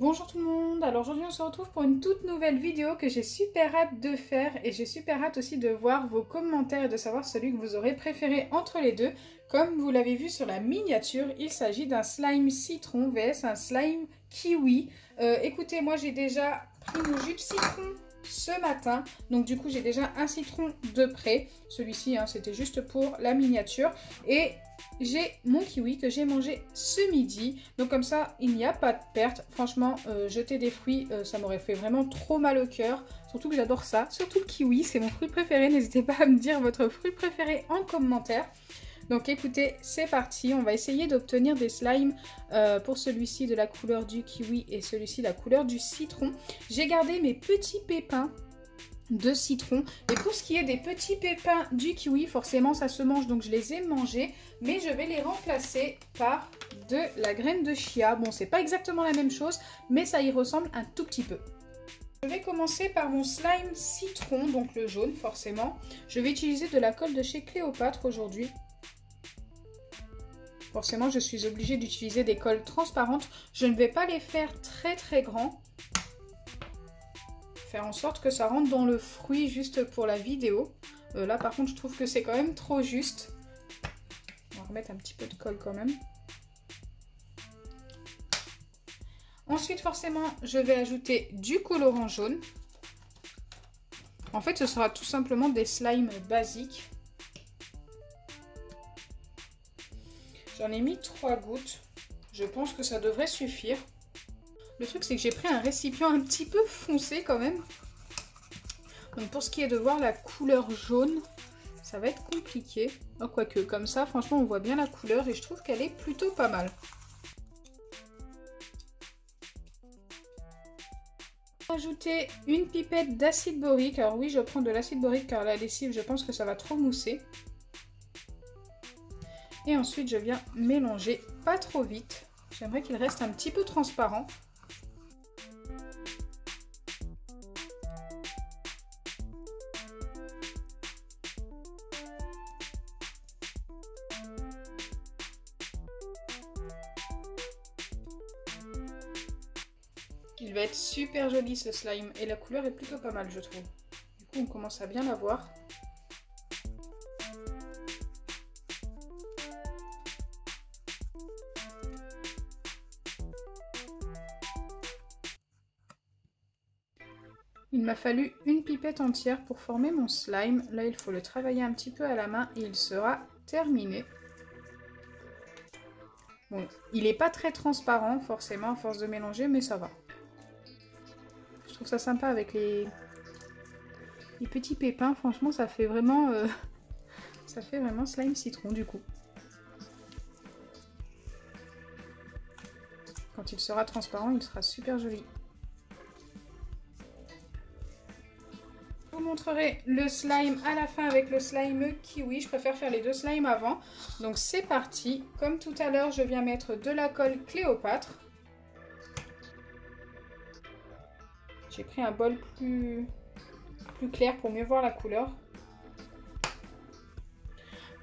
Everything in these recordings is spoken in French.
Bonjour tout le monde, alors aujourd'hui on se retrouve pour une toute nouvelle vidéo que j'ai super hâte de faire et j'ai super hâte aussi de voir vos commentaires et de savoir celui que vous aurez préféré entre les deux. Comme vous l'avez vu sur la miniature, il s'agit d'un slime citron vs un slime kiwi. Écoutez, moi j'ai déjà pris mon jus de citron ce matin, donc du coup j'ai déjà un citron de près. Celui-ci c'était juste pour la miniature et j'ai mon kiwi que j'ai mangé ce midi, donc comme ça il n'y a pas de perte. Franchement, jeter des fruits, ça m'aurait fait vraiment trop mal au cœur, surtout que j'adore ça, surtout le kiwi, c'est mon fruit préféré. N'hésitez pas à me dire votre fruit préféré en commentaire. Donc écoutez, c'est parti, on va essayer d'obtenir des slimes pour celui-ci de la couleur du kiwi et celui-ci la couleur du citron. J'ai gardé mes petits pépins de citron, et pour ce qui est des petits pépins du kiwi, forcément ça se mange, donc je les ai mangés, mais je vais les remplacer par de la graine de chia. Bon, c'est pas exactement la même chose, mais ça y ressemble un tout petit peu. Je vais commencer par mon slime citron, donc le jaune forcément. Je vais utiliser de la colle de chez Cléopâtre aujourd'hui. Forcément, je suis obligée d'utiliser des colles transparentes. Je ne vais pas les faire très grands. Faire en sorte que ça rentre dans le fruit juste pour la vidéo. Là, par contre, je trouve que c'est quand même trop juste. On va remettre un petit peu de colle quand même. Ensuite, forcément, je vais ajouter du colorant jaune. En fait, ce sera tout simplement des slimes basiques. J'en ai mis 3 gouttes. Je pense que ça devrait suffire. Le truc, c'est que j'ai pris un récipient un petit peu foncé quand même. Donc pour ce qui est de voir la couleur jaune, ça va être compliqué. Oh, quoique, comme ça, franchement, on voit bien la couleur et je trouve qu'elle est plutôt pas mal. Ajouter une pipette d'acide borique. Alors oui, je prends de l'acide borique car la lessive, je pense que ça va trop mousser. Et ensuite, je viens mélanger pas trop vite. J'aimerais qu'il reste un petit peu transparent. Il va être super joli ce slime et la couleur est plutôt pas mal, je trouve. Du coup, on commence à bien la voir. Il m'a fallu une pipette entière pour former mon slime. Là, il faut le travailler un petit peu à la main et il sera terminé. Bon, il n'est pas très transparent forcément à force de mélanger, mais ça va. Je trouve ça sympa avec les petits pépins. Franchement, ça fait vraiment slime citron du coup. Quand il sera transparent, il sera super joli. Je vous montrerai le slime à la fin avec le slime kiwi. Je préfère faire les deux slimes avant. Donc c'est parti. Comme tout à l'heure, je viens mettre de la colle Cléopâtre. J'ai pris un bol plus clair pour mieux voir la couleur.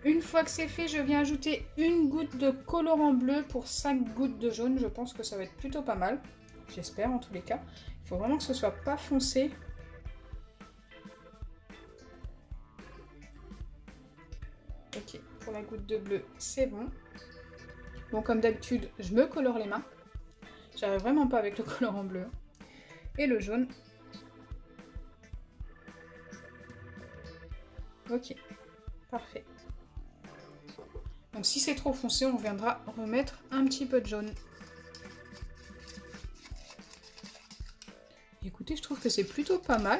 Une fois que c'est fait, je viens ajouter une goutte de colorant bleu pour 5 gouttes de jaune. Je pense que ça va être plutôt pas mal. J'espère en tous les cas. Il faut vraiment que ce soit pas foncé. Ok, pour la goutte de bleu, c'est bon. Bon, comme d'habitude, je me colore les mains. J'arrive vraiment pas avec le colorant bleu. Et le jaune. Ok, parfait. Donc si c'est trop foncé, on viendra remettre un petit peu de jaune. Écoutez, je trouve que c'est plutôt pas mal.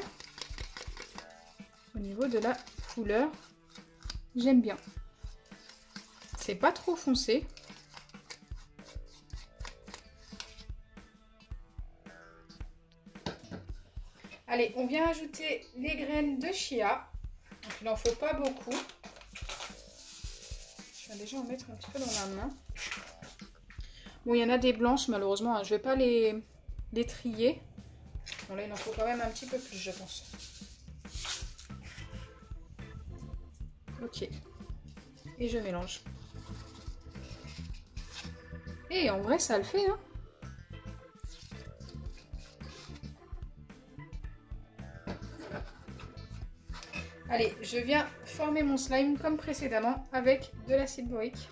Au niveau de la couleur, j'aime bien. C'est pas trop foncé. Allez, on vient ajouter les graines de chia. Donc il n'en faut pas beaucoup. Je vais déjà en mettre un petit peu dans la main. Bon, il y en a des blanches malheureusement, hein. Je ne vais pas les trier. Bon, là, il en faut quand même un petit peu plus, je pense. Ok. Et je mélange. Et en vrai, ça le fait, hein. Allez, je viens former mon slime comme précédemment avec de l'acide borique.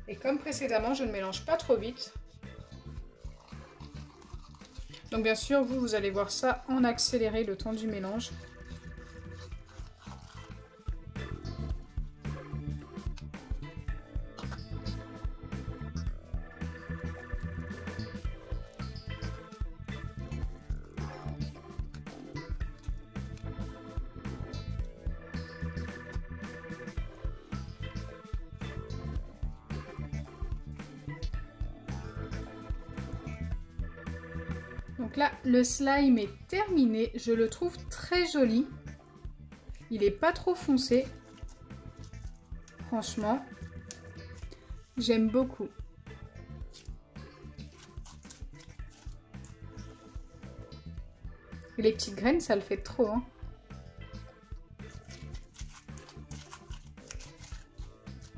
Et comme précédemment, je ne mélange pas trop vite. Donc bien sûr, vous allez voir ça en accéléré le temps du mélange. Donc là, le slime est terminé. Je le trouve très joli. Il n'est pas trop foncé. Franchement, j'aime beaucoup. Et les petites graines, ça le fait trop, hein.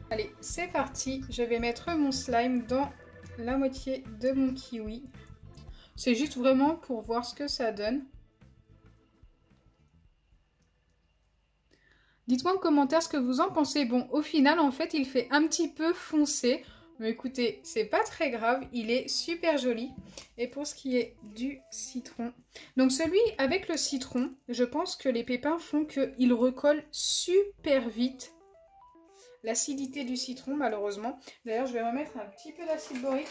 Allez, c'est parti. Je vais mettre mon slime dans la moitié de mon kiwi. C'est juste vraiment pour voir ce que ça donne. Dites-moi en commentaire ce que vous en pensez. Bon, au final, en fait, il fait un petit peu foncé. Mais écoutez, c'est pas très grave. Il est super joli. Et pour ce qui est du citron. Donc celui avec le citron, je pense que les pépins font qu'il recolle super vite. L'acidité du citron, malheureusement. D'ailleurs, je vais remettre un petit peu d'acide borique.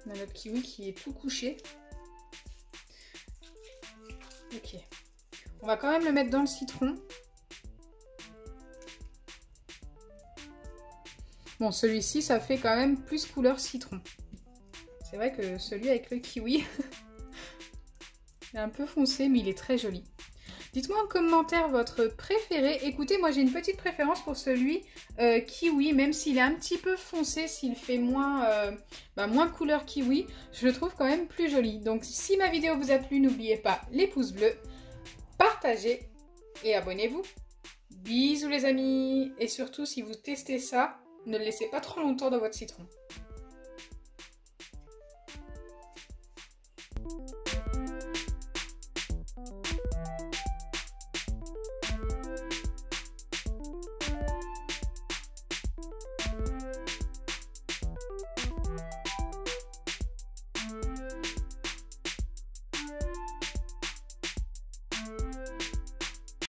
On a notre kiwi qui est tout couché. Ok. On va quand même le mettre dans le citron. Bon, celui-ci, ça fait quand même plus couleur citron. C'est vrai que celui avec le kiwi est un peu foncé, mais il est très joli. Dites-moi en commentaire votre préféré. Écoutez, moi j'ai une petite préférence pour celui kiwi, même s'il est un petit peu foncé, s'il fait moins couleur kiwi, je le trouve quand même plus joli. Donc si ma vidéo vous a plu, n'oubliez pas les pouces bleus, partagez et abonnez-vous. Bisous les amis. Et surtout, si vous testez ça, ne le laissez pas trop longtemps dans votre citron.